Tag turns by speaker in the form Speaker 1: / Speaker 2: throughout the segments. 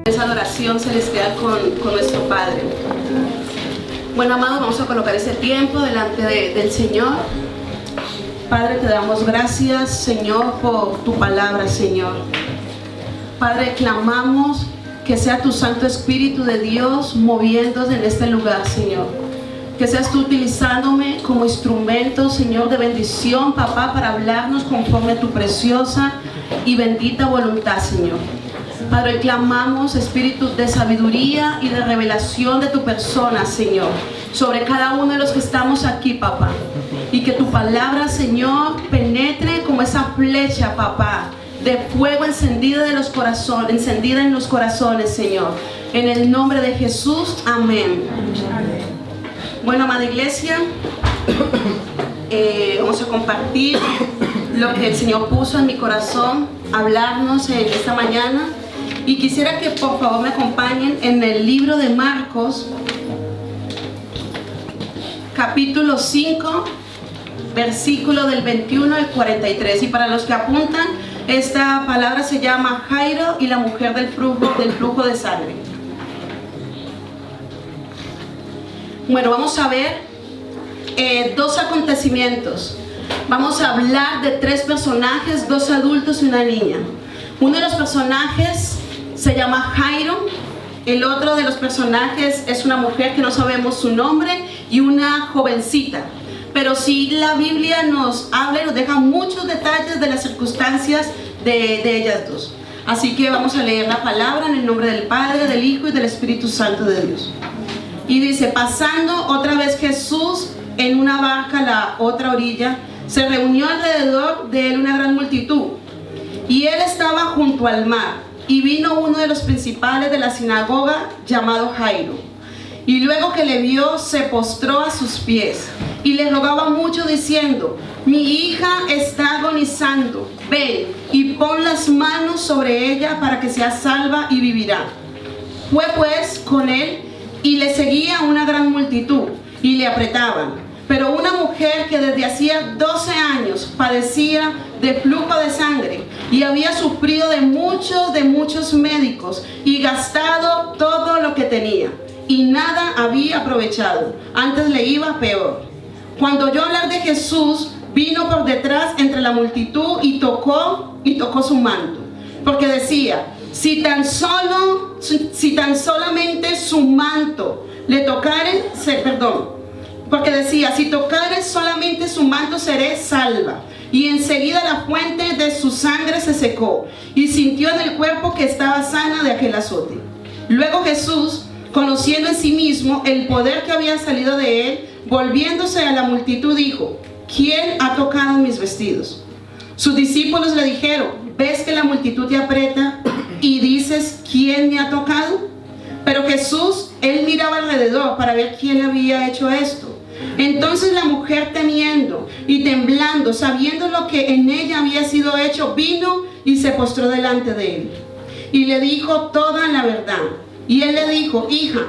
Speaker 1: esa adoración celestial con nuestro Padre. Bueno, amados, vamos a colocar ese tiempo delante del Señor. Padre, te damos gracias, Señor, por tu palabra, Señor. Padre, clamamos que sea tu Santo Espíritu de Dios moviéndose en este lugar, Señor. Que seas tú utilizándome como instrumento, Señor, de bendición, papá, para hablarnos conforme a tu preciosa y bendita voluntad, Señor. Padre, clamamos espíritu de sabiduría y de revelación de tu persona, Señor, sobre cada uno de los que estamos aquí, papá. Y que tu palabra, Señor, penetre como esa flecha, papá, de fuego encendida en los corazones, Señor. En el nombre de Jesús, amén. Bueno, amada iglesia, vamos a compartir lo que el Señor puso en mi corazón, hablarnos en esta mañana. Y quisiera que por favor me acompañen en el libro de Marcos, capítulo 5, versículo del 21 al 43. Y para los que apuntan, esta palabra se llama Jairo y la mujer del flujo de sangre. Bueno, vamos a ver dos acontecimientos. Vamos a hablar de tres personajes, dos adultos y una niña. Uno de los personajes se llama Jairo. El otro de los personajes es una mujer que no sabemos su nombre y una jovencita. Pero sí la Biblia nos habla y nos deja muchos detalles de las circunstancias de ellas dos. Así que vamos a leer la palabra en el nombre del Padre, del Hijo y del Espíritu Santo de Dios. Y dice: pasando otra vez Jesús en una barca a la otra orilla, se reunió alrededor de él una gran multitud. Y él estaba junto al mar. Y vino uno de los principales de la sinagoga, llamado Jairo. Y luego que le vio, se postró a sus pies. Y le rogaba mucho, diciendo: mi hija está agonizando. Ven y pon las manos sobre ella para que sea salva y vivirá. Fue pues con él y le seguía una gran multitud y le apretaban. Pero una mujer que desde hacía 12 años padecía de flujo de sangre y había sufrido de muchos médicos y gastado todo lo que tenía y nada había aprovechado, antes le iba peor. Cuando oyó hablar de Jesús, vino por detrás entre la multitud y tocó su manto, porque decía: si tan solamente su manto le tocare, porque decía: si tocare solamente su manto, seré salva. Y enseguida la fuente de su sangre se secó, y sintió en el cuerpo que estaba sana de aquel azote. Luego Jesús, conociendo en sí mismo el poder que había salido de él, volviéndose a la multitud, dijo: ¿quién ha tocado mis vestidos? Sus discípulos le dijeron: ¿ves que la multitud te aprieta y dices: ¿quién me ha tocado? Pero Jesús, él miraba alrededor para ver quién había hecho esto. Entonces la mujer, temiendo y temblando, sabiendo lo que en ella había sido hecho, vino y se postró delante de él. Y le dijo toda la verdad. Y él le dijo: hija,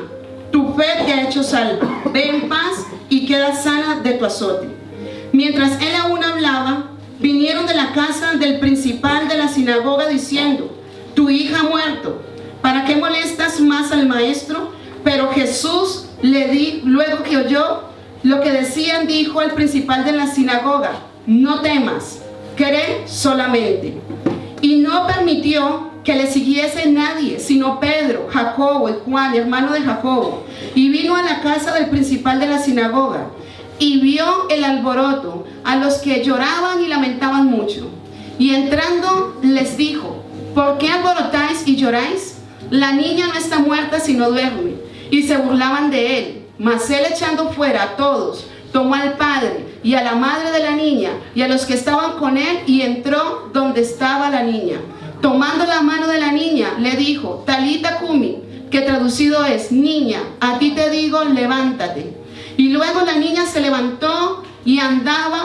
Speaker 1: tu fe te ha hecho salva. Ve en paz y queda sana de tu azote. Mientras él aún hablaba, vinieron de la casa del principal de la sinagoga diciendo: tu hija ha muerto. ¿Para qué molestas más al maestro? Pero Jesús luego que oyó lo que decían, dijo al principal de la sinagoga: no temas, cree solamente. Y no permitió que le siguiese nadie, sino Pedro, Jacobo y Juan, hermano de Jacobo. Y vino a la casa del principal de la sinagoga, y vio el alboroto, a los que lloraban y lamentaban mucho. Y entrando les dijo: ¿por qué alborotáis y lloráis? La niña no está muerta, sino duerme. Y se burlaban de él. Mas él, echando fuera a todos, tomó al padre y a la madre de la niña y a los que estaban con él, y entró donde estaba la niña. Tomando la mano de la niña, le dijo: Talita cumi, que traducido es: niña, a ti te digo, levántate. Y luego la niña se levantó y andaba,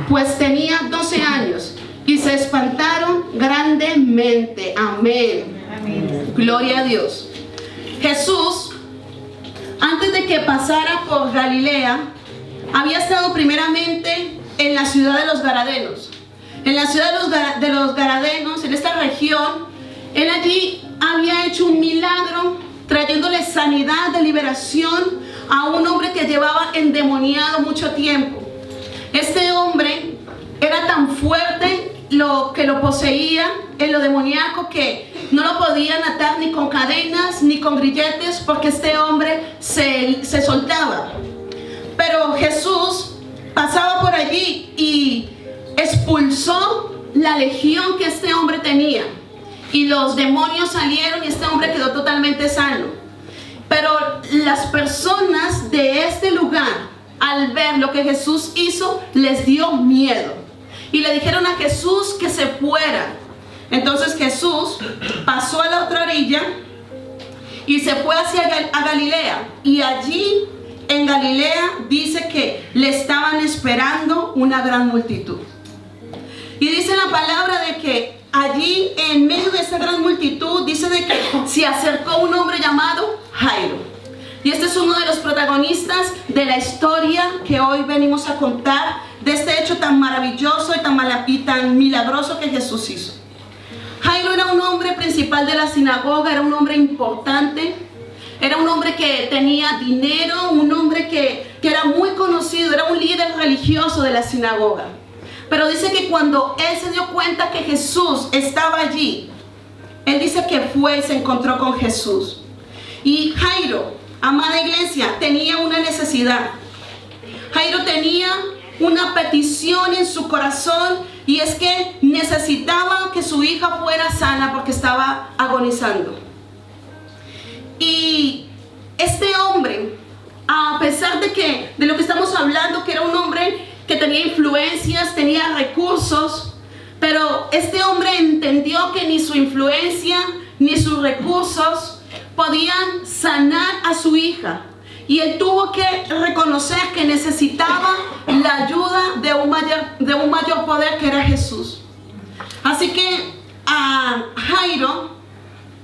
Speaker 1: pues tenía 12 años, y se espantaron grandemente. Amén. Amén. Gloria a Dios. Jesús, antes de que pasara por Galilea, había estado primeramente en la ciudad de los Gadarenos. En la ciudad de los Gadarenos, en esta región, él allí había hecho un milagro trayéndole sanidad de liberación a un hombre que llevaba endemoniado mucho tiempo. Este hombre era tan fuerte lo que lo poseía en lo demoníaco que no lo podían atar ni con cadenas ni con grilletes, porque este hombre se soltaba. Pero Jesús pasaba por allí y expulsó la legión que este hombre tenía, y los demonios salieron y este hombre quedó totalmente sano. Pero las personas de este lugar, al ver lo que Jesús hizo, les dio miedo y le dijeron a Jesús que se fuera. Entonces Jesús pasó a la otra orilla y se fue hacia Galilea, y allí en Galilea dice que le estaban esperando una gran multitud. Y dice la palabra de que allí en medio de esa gran multitud dice de que se acercó un hombre llamado Jairo. Y este es uno de los protagonistas de la historia que hoy venimos a contar, de este hecho tan maravilloso y tan milagroso que Jesús hizo. Jairo era un hombre principal de la sinagoga, era un hombre importante, era un hombre que tenía dinero, un hombre que era muy conocido, era un líder religioso de la sinagoga. Pero dice que cuando él se dio cuenta que Jesús estaba allí, él dice que fue y se encontró con Jesús. Y Jairo, amada iglesia, tenía una necesidad. Jairo tenía una petición en su corazón, y es que necesitaba que su hija fuera sana porque estaba agonizando. Y este hombre, a pesar de lo que estamos hablando, que era un hombre que tenía influencias, tenía recursos, pero este hombre entendió que ni su influencia ni sus recursos podían sanar a su hija, y él tuvo que reconocer que necesitaba la ayuda de un mayor poder, que era Jesús. Así que a Jairo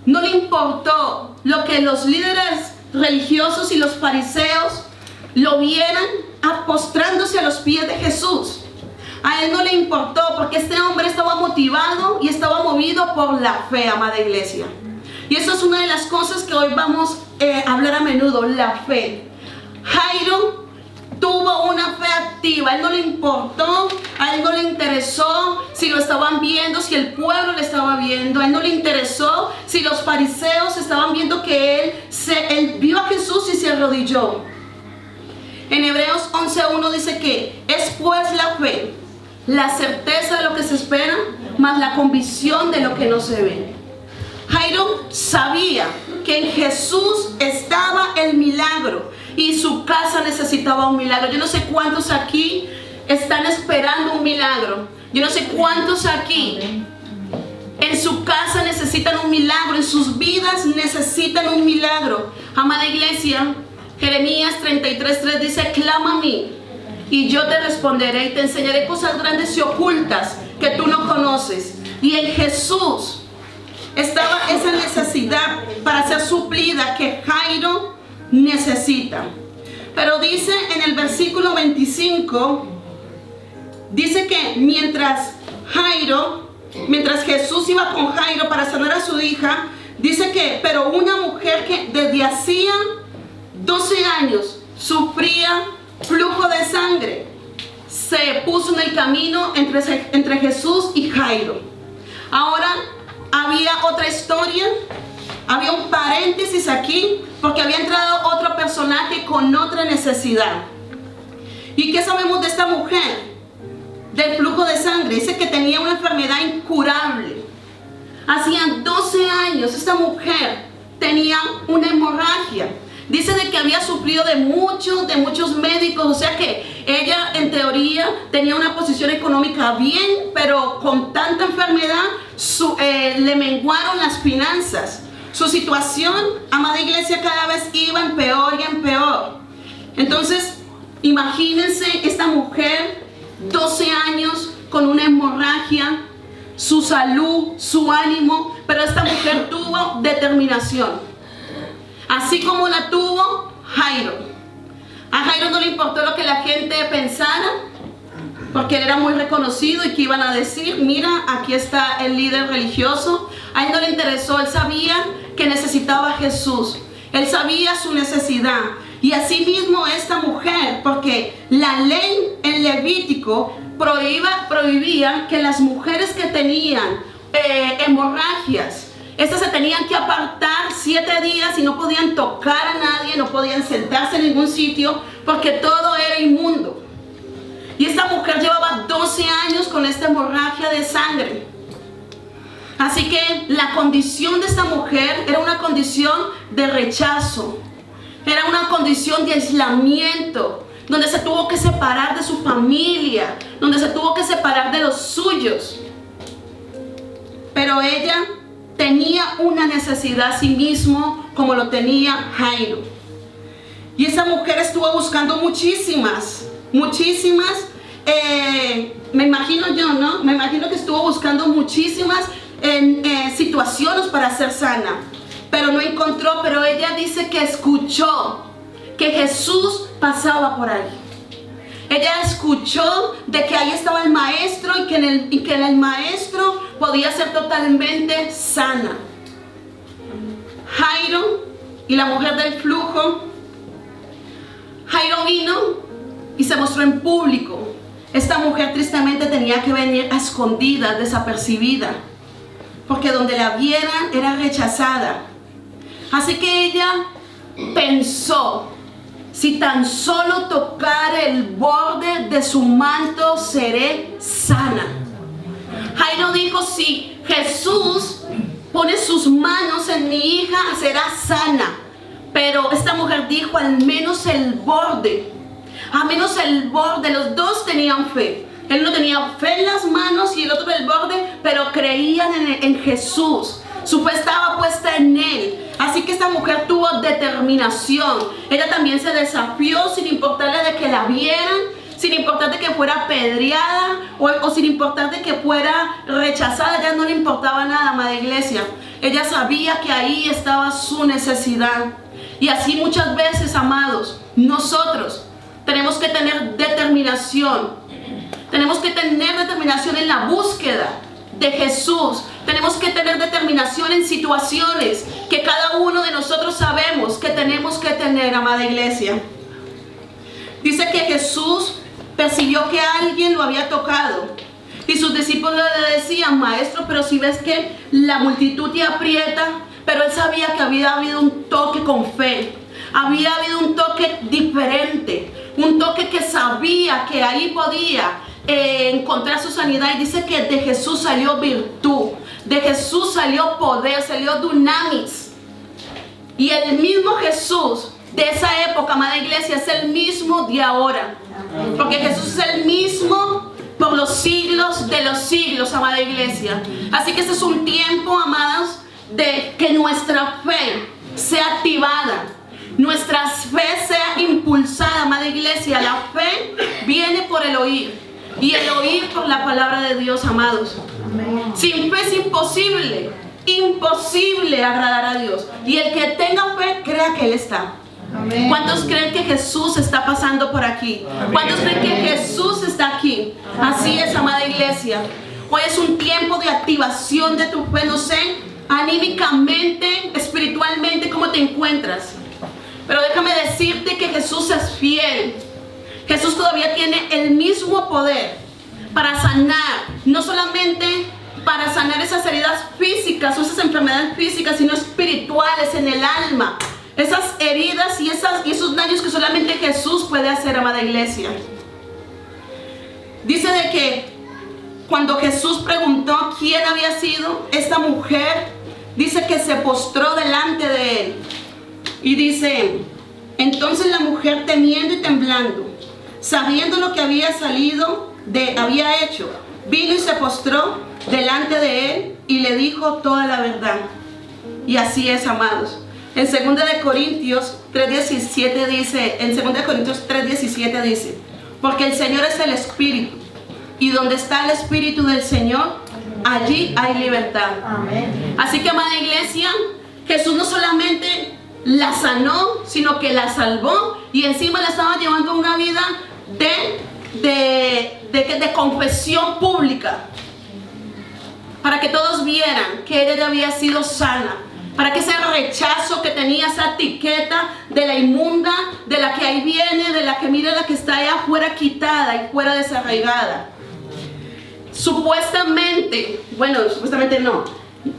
Speaker 1: no le importó lo que los líderes religiosos y los fariseos lo vieran postrándose a los pies de Jesús. A él no le importó, porque este hombre estaba motivado y estaba movido por la fe, amada iglesia. Y eso es una de las cosas que hoy vamos a hablar a menudo, la fe. Jairo tuvo una fe activa. A él no le importó, a él no le interesó si lo estaban viendo, si el pueblo le estaba viendo. A él no le interesó si los fariseos estaban viendo que él vio a Jesús y se arrodilló. En Hebreos 11:1 dice que es pues la fe, la certeza de lo que se espera, más la convicción de lo que no se ve. Jairo sabía que en Jesús estaba el milagro y su casa necesitaba un milagro. Yo no sé cuántos aquí están esperando un milagro. Yo no sé cuántos aquí en su casa necesitan un milagro, en sus vidas necesitan un milagro. Amada iglesia, Jeremías 33:3 dice: clama a mí y yo te responderé y te enseñaré cosas grandes y ocultas que tú no conoces. Y en Jesús estaba esa necesidad para ser suplida que Jairo necesita. Pero dice en el versículo 25, dice que mientras Jesús iba con Jairo para sanar a su hija, dice que, pero una mujer que desde hacía 12 años sufría flujo de sangre, se puso en el camino entre Jesús y Jairo. Ahora había otra historia, había un paréntesis aquí, porque había entrado otro personaje con otra necesidad. ¿Y qué sabemos de esta mujer? Del flujo de sangre. Dice que tenía una enfermedad incurable. Hacían 12 años esta mujer tenía una hemorragia. Dice de que había sufrido de muchos médicos, o sea que ella en teoría tenía una posición económica bien, pero con tanta enfermedad le menguaron las finanzas. Su situación, amada iglesia, cada vez iba en peor y en peor. Entonces, imagínense esta mujer, 12 años con una hemorragia, su salud, su ánimo, pero esta mujer tuvo determinación. Así como la tuvo Jairo. A Jairo no le importó lo que la gente pensara. porque él era muy reconocido y que iban a decir, mira, aquí está el líder religioso. A él no le interesó, él sabía que necesitaba a Jesús, él sabía su necesidad. Y asimismo esta mujer, porque la ley en Levítico prohibía que las mujeres que tenían hemorragias, estas se tenían que apartar 7 días y no podían tocar a nadie, no podían sentarse en ningún sitio, porque todo era inmundo. Y esta mujer llevaba 12 años con esta hemorragia de sangre. Así que la condición de esta mujer era una condición de rechazo, era una condición de aislamiento, donde se tuvo que separar de su familia, donde se tuvo que separar de los suyos. Pero ella tenía una necesidad a sí mismo, como lo tenía Jairo. Y esa mujer estuvo buscando muchísimas, me imagino yo, ¿no? Me imagino que estuvo buscando muchísimas situaciones para ser sana, pero no encontró. Pero ella dice que escuchó que Jesús pasaba por ahí. Ella escuchó de que ahí estaba el maestro y que el maestro podía ser totalmente sana. Jairo y la mujer del flujo. Jairo vino y se mostró en público. Esta mujer tristemente tenía que venir a escondidas, desapercibida, porque donde la vieran era rechazada. Así que ella pensó, si tan solo tocar el borde de su manto seré sana. Jairo dijo, si Jesús pone sus manos en mi hija, será sana. Pero esta mujer dijo, al menos el borde. A menos el borde. Los dos tenían fe. Él no tenía fe en las manos y el otro en el borde, pero creían en Jesús. Su fe estaba puesta en él. Así que esta mujer tuvo determinación. Ella también se desafió sin importarle de que la vieran, sin importar de que fuera apedreada o sin importar de que fuera rechazada. Ya no le importaba nada, amada iglesia. Ella sabía que ahí estaba su necesidad. Y así muchas veces, amados, nosotros tenemos que tener determinación. Tenemos que tener determinación en la búsqueda de Jesús. Tenemos que tener determinación en situaciones que cada uno de nosotros sabemos que tenemos que tener, amada iglesia. Dice que Jesús percibió que alguien lo había tocado. Y sus discípulos le decían, maestro, pero si ves que la multitud te aprieta. Pero él sabía que había habido un toque con fe. Había habido un toque diferente. Un toque que sabía que ahí podía encontrar su sanidad. Y dice que de Jesús salió virtud. De Jesús salió poder, salió dunamis. Y el mismo Jesús de esa época, amada iglesia, es el mismo de ahora. Porque Jesús es el mismo por los siglos de los siglos, amada iglesia. Así que este es un tiempo, amados, de que nuestra fe sea activada, nuestra fe sea impulsada, amada iglesia. La fe viene por el oír y el oír por la palabra de Dios, amados. Amén. Sin fe es imposible agradar a Dios. Y el que tenga fe, crea que Él está. Amén. ¿Cuántos creen que Jesús está pasando por aquí? Amén. ¿Cuántos creen que Jesús está aquí? Amén. Así es, amada iglesia. Hoy es un tiempo de activación de tu fe. No sé, anímicamente, espiritualmente, ¿cómo te encuentras? Pero déjame decirte que Jesús es fiel. Jesús todavía tiene el mismo poder para sanar, no solamente para sanar esas heridas físicas o esas enfermedades físicas, sino espirituales en el alma. Esas heridas y esos daños que solamente Jesús puede hacer, amada iglesia. Dice de que cuando Jesús preguntó quién había sido esta mujer, dice que se postró delante de él. Y dice, entonces la mujer temiendo y temblando, sabiendo lo que había hecho, vino y se postró delante de él y le dijo toda la verdad. Y así es, amados. En 2 Corintios 3:17 dice, porque el Señor es el Espíritu, y donde está el Espíritu del Señor, allí hay libertad. Amén. Así que, amada iglesia, Jesús no solamente la sanó, sino que la salvó y encima la estaba llevando a una vida de confesión pública, para que todos vieran que ella ya había sido sana, para que ese rechazo que tenía, esa etiqueta de la inmunda, de la que ahí viene, de la que mira la que está allá, fuera quitada y fuera desarraigada. Supuestamente no,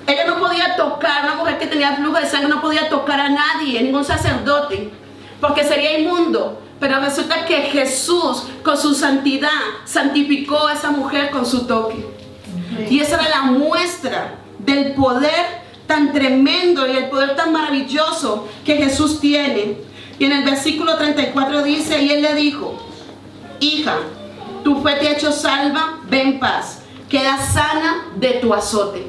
Speaker 1: ella no podía tocar, una mujer que tenía flujo de sangre no podía tocar a nadie, ningún sacerdote, porque sería inmundo. Pero resulta que Jesús, con su santidad, santificó a esa mujer con su toque. Y esa era la muestra del poder tan tremendo y el poder tan maravilloso que Jesús tiene. Y en el versículo 34 dice, y él le dijo, hija, tu fe te ha hecho salva, ve en paz, queda sana de tu azote.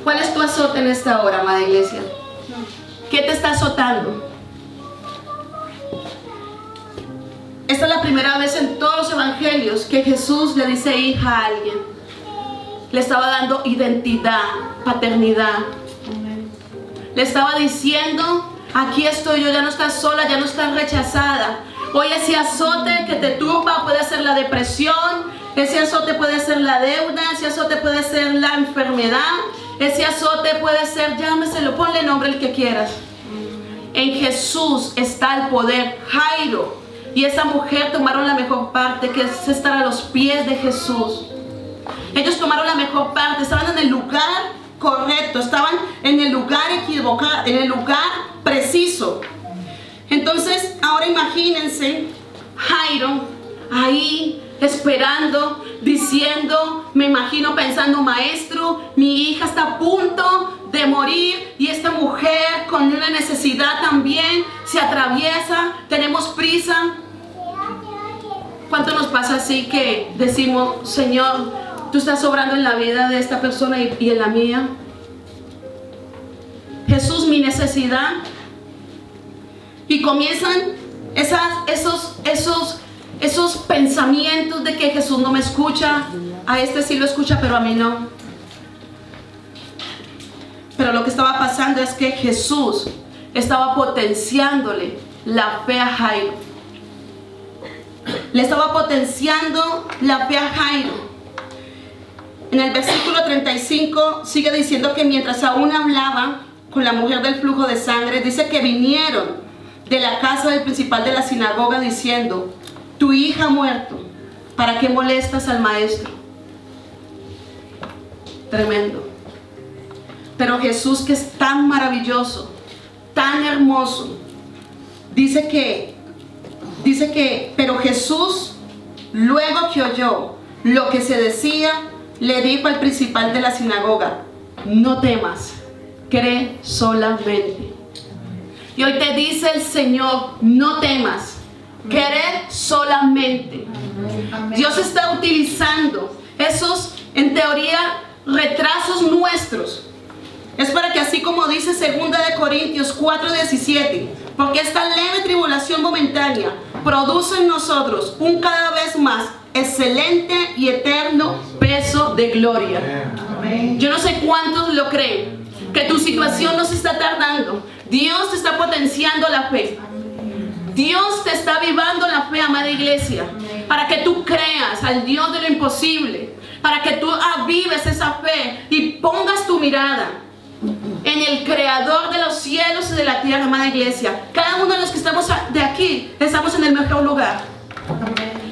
Speaker 1: ¿Cuál es tu azote en esta hora, amada iglesia? ¿Qué te está azotando? Esta es la primera vez en todos los evangelios que Jesús le dice hija a alguien. Le estaba dando identidad, paternidad. Le estaba diciendo, aquí estoy yo, ya no estás sola, ya no estás rechazada. Hoy ese azote que te turba puede ser la depresión, ese azote puede ser la deuda, ese azote puede ser la enfermedad, ese azote puede ser, llámeselo, ponle nombre el que quieras. En Jesús está el poder. Jairo y esa mujer tomaron la mejor parte, que es estar a los pies de Jesús. Ellos tomaron la mejor parte, estaban en el lugar correcto, estaban en el lugar equivocado, en el lugar preciso. Entonces, ahora imagínense Jairo ahí esperando, diciendo, me imagino pensando, maestro, mi hija está a punto de morir y esta mujer con una necesidad también se atraviesa, tenemos prisa. ¿Cuánto nos pasa así que decimos, Señor, tú estás obrando en la vida de esta persona y en la mía? Jesús, mi necesidad. Y comienzan esos pensamientos de que Jesús no me escucha, a este sí lo escucha, pero a mí no. Pero lo que estaba pasando es que Jesús estaba potenciándole la fe a Jairo. Le estaba potenciando la fe a Jairo. En el versículo 35 sigue diciendo que mientras aún hablaba con la mujer del flujo de sangre, dice que vinieron de la casa del principal de la sinagoga diciendo, tu hija ha muerto, ¿para qué molestas al maestro? Tremendo. Pero Jesús, que es tan maravilloso, tan hermoso, dice que, pero Jesús, luego que oyó lo que se decía, le dijo al principal de la sinagoga, no temas, cree solamente. Y hoy te dice el Señor, no temas, cree solamente. Dios está utilizando esos, en teoría, retrasos nuestros. Es para que así como dice 2 Corintios 4:17, porque esta leve tribulación momentánea produce en nosotros un cada vez más excelente y eterno peso de gloria. Amén. Yo no sé cuántos lo creen, que tu situación no se está tardando. Dios te está potenciando la fe. Dios te está avivando la fe, amada iglesia, para que tú creas al Dios de lo imposible, para que tú avives esa fe y pongas tu mirada en el creador de los cielos y de la tierra, amada iglesia. Cada uno de los que estamos de aquí, estamos en el mejor lugar.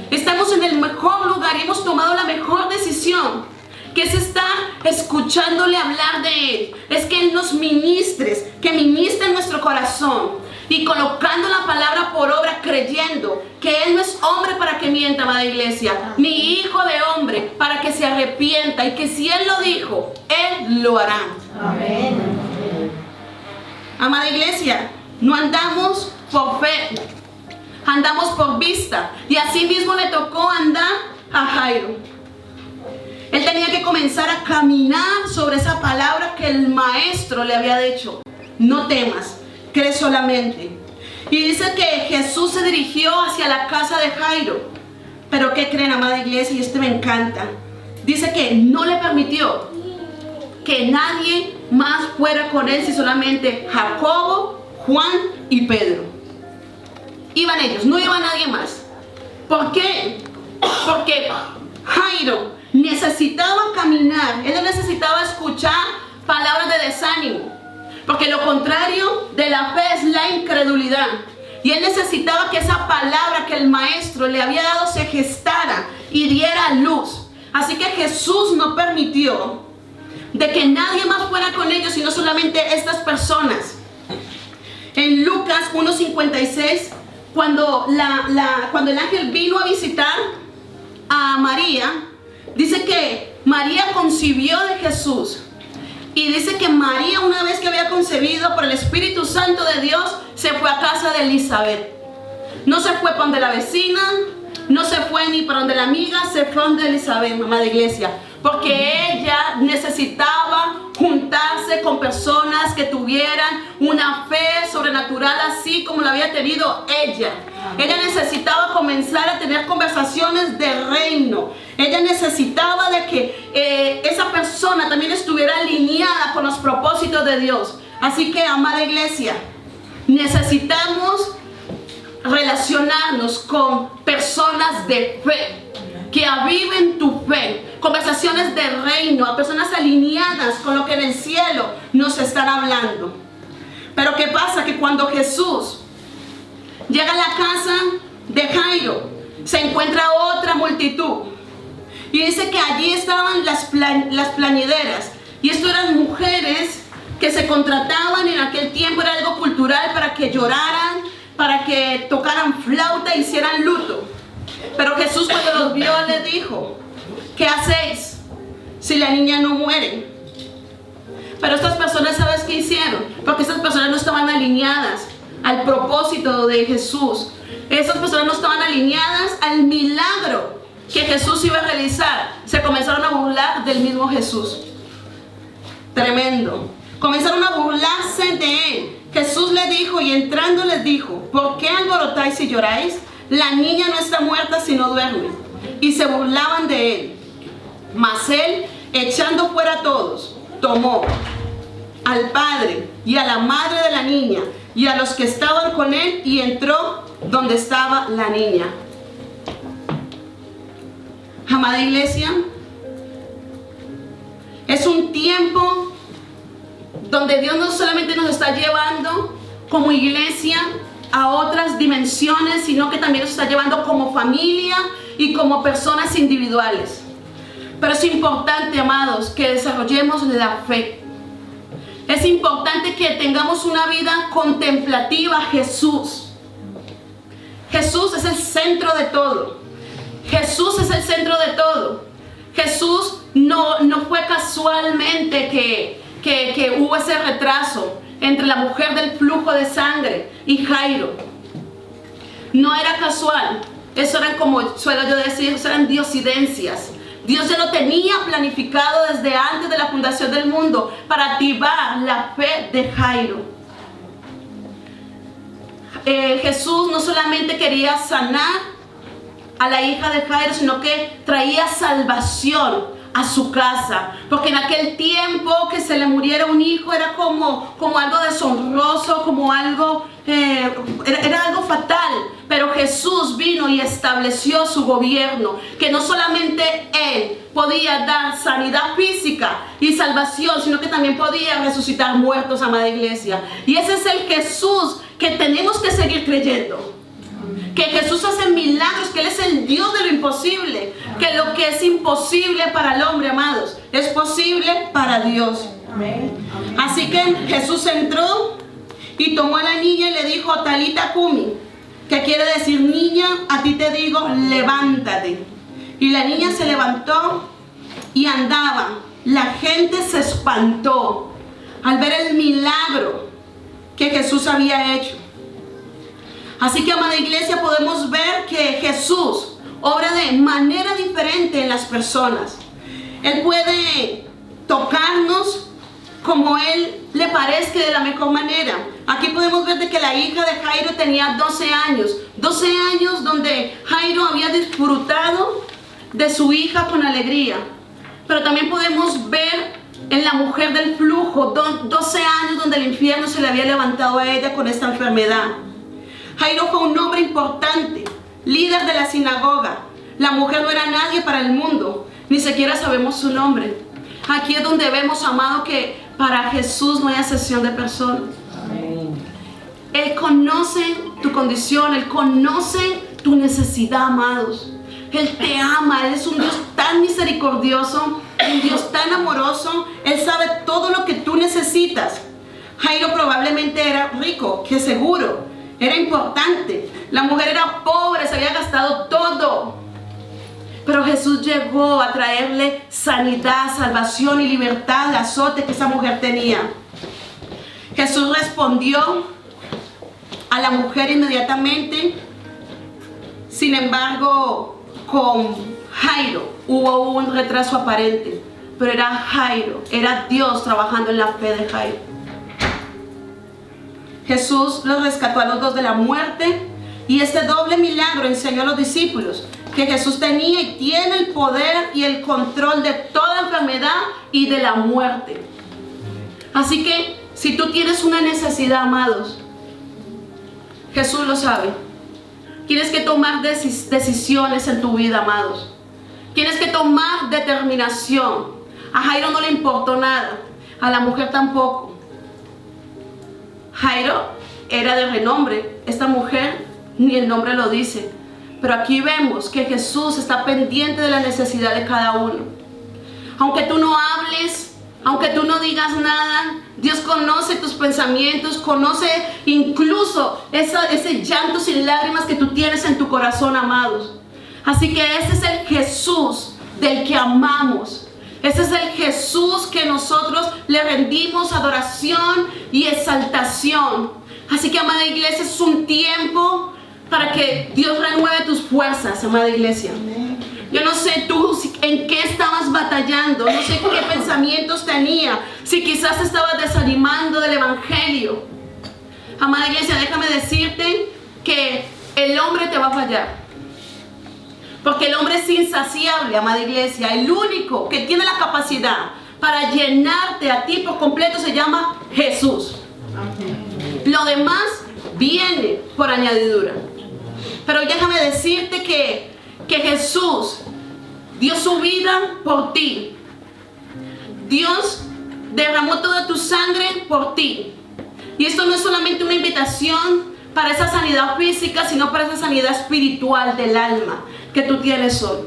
Speaker 1: Estamos en el mejor lugar y hemos tomado la mejor decisión, que es estar escuchándole hablar de Él. Es que Él nos ministre, que ministre en nuestro corazón y colocando la palabra por obra, creyendo que Él no es hombre para que mienta, amada iglesia, ni hijo de hombre para que se arrepienta, y que si Él lo dijo, Él lo hará. Amén. Amada iglesia, no andamos por fe, andamos por vista. Y así mismo le tocó andar a Jairo. Él tenía que comenzar a caminar sobre esa palabra que el maestro le había dicho. No temas, cree solamente. Y dice que Jesús se dirigió hacia la casa de Jairo. Pero ¿qué creen, amada iglesia? Y este me encanta. Dice que no le permitió que nadie más fuera con él, si solamente Jacobo, Juan y Pedro. Iban ellos, no iba nadie más. ¿Por qué? Porque Jairo necesitaba caminar, él no necesitaba escuchar palabras de desánimo, porque lo contrario de la fe es la incredulidad. Y él necesitaba que esa palabra que el maestro le había dado se gestara y diera luz. Así que Jesús no permitió de que nadie más fuera con ellos, sino solamente estas personas. En Lucas 1:56, cuando el ángel vino a visitar a María, dice que María concibió de Jesús. Y dice que María, una vez que había concebido por el Espíritu Santo de Dios, se fue a casa de Elizabeth. No se fue para donde la vecina, no se fue ni para donde la amiga, se fue donde Elizabeth, mamá de iglesia. Porque ella necesitaba juntarse con personas que tuvieran una fe sobrenatural así como la había tenido ella. Ella necesitaba comenzar a tener conversaciones de reino. Ella necesitaba de que esa persona también estuviera alineada con los propósitos de Dios. Así que, amada iglesia, necesitamos relacionarnos con personas de fe, que aviven tu fe, conversaciones de reino, a personas alineadas con lo que en el cielo nos están hablando. Pero ¿qué pasa? Que cuando Jesús llega a la casa de Jairo, se encuentra otra multitud. Y dice que allí estaban las plañideras. Y esto eran mujeres que se contrataban en aquel tiempo, era algo cultural, para que lloraran, para que tocaran flauta e hicieran luto. Pero Jesús, cuando los vio, les dijo: ¿qué hacéis si la niña no muere? Pero estas personas, ¿sabes qué hicieron? Porque estas personas no estaban alineadas al propósito de Jesús. Estas personas no estaban alineadas al milagro que Jesús iba a realizar. Se comenzaron a burlar del mismo Jesús. Tremendo. Comenzaron a burlarse de él. Jesús les dijo, y entrando les dijo: ¿por qué alborotáis y lloráis? La niña no está muerta sino duerme. Y se burlaban de él. Mas él, echando fuera a todos, tomó al padre y a la madre de la niña y a los que estaban con él, y entró donde estaba la niña. Amada iglesia, es un tiempo donde Dios no solamente nos está llevando como iglesia a otras dimensiones, sino que también nos está llevando como familia y como personas individuales. Pero es importante, amados, que desarrollemos la fe. Es importante que tengamos una vida contemplativa a Jesús. Jesús es el centro de todo. Jesús es el centro de todo. Jesús no fue casualmente que hubo ese retraso entre la mujer del flujo de sangre y Jairo. No era casual. Eso eran, como suelo yo decir, eso eran diosidencias. Dios ya lo tenía planificado desde antes de la fundación del mundo para activar la fe de Jairo. Jesús no solamente quería sanar a la hija de Jairo, sino que traía salvación a su casa. Porque en aquel tiempo que se le muriera un hijo era como algo deshonroso, como algo, era algo fatal. Pero Jesús vino y estableció su gobierno, que no solamente Él podía dar sanidad física y salvación, sino que también podía resucitar muertos, amada iglesia. Y ese es el Jesús que tenemos que seguir creyendo. Que Jesús hace milagros, que Él es el Dios de lo imposible. Que lo que es imposible para el hombre, amados, es posible para Dios. Así que Jesús entró y tomó a la niña y le dijo: Talita Kumi, que quiere decir: niña, a ti te digo, levántate. Y la niña se levantó y andaba. La gente se espantó al ver el milagro que Jesús había hecho. Así que, amada iglesia, podemos ver que Jesús obra de manera diferente en las personas. Él puede tocarnos como Él le parezca, de la mejor manera. Aquí podemos ver de que la hija de Jairo tenía 12 años. 12 años donde Jairo había disfrutado de su hija con alegría. Pero también podemos ver en la mujer del flujo 12 años donde el infierno se le había levantado a ella con esta enfermedad. Jairo fue un hombre importante, líder de la sinagoga, La mujer no era nadie para el mundo, ni siquiera sabemos su nombre. Aquí es donde vemos, amado, que para Jesús no hay excepción de personas. Él conoce tu condición, Él conoce tu necesidad, amados. Él te ama, Él es un Dios tan misericordioso, un Dios tan amoroso. Él sabe todo lo que tú necesitas. Jairo probablemente era rico, que seguro, era importante. La mujer era pobre, se había gastado todo. Pero Jesús llegó a traerle sanidad, salvación y libertad al azote que esa mujer tenía. Jesús respondió a la mujer inmediatamente. Sin embargo, con Jairo hubo un retraso aparente. Pero era Jairo, era Dios trabajando en la fe de Jairo. Jesús los rescató a los dos de la muerte. Y este doble milagro enseñó a los discípulos que Jesús tenía y tiene el poder y el control de toda enfermedad y de la muerte. Así que si tú tienes una necesidad, amados, Jesús lo sabe. Tienes que tomar decisiones en tu vida, amados. Tienes que tomar determinación. A Jairo no le importó nada, a la mujer tampoco. Jairo era de renombre, esta mujer ni el nombre lo dice. Pero aquí vemos que Jesús está pendiente de la necesidad de cada uno. Aunque tú no hables, aunque tú no digas nada, Dios conoce tus pensamientos, conoce incluso ese llanto sin lágrimas que tú tienes en tu corazón, amados. Así que ese es el Jesús del que amamos. Ese es el Jesús que nosotros le rendimos adoración y exaltación. Así que, amada iglesia, es un tiempo para que Dios renueve tus fuerzas, amada iglesia. Yo no sé tú en qué estabas batallando, no sé qué pensamientos tenía, si quizás estabas desanimando del evangelio. Amada iglesia, déjame decirte que el hombre te va a fallar. Porque el hombre es insaciable, amada iglesia. El único que tiene la capacidad para llenarte a ti por completo se llama Jesús. Lo demás viene por añadidura. Pero déjame decirte que Jesús dio su vida por ti. Dios derramó toda tu sangre por ti. Y esto no es solamente una invitación para esa sanidad física, sino para esa sanidad espiritual del alma que tú tienes hoy.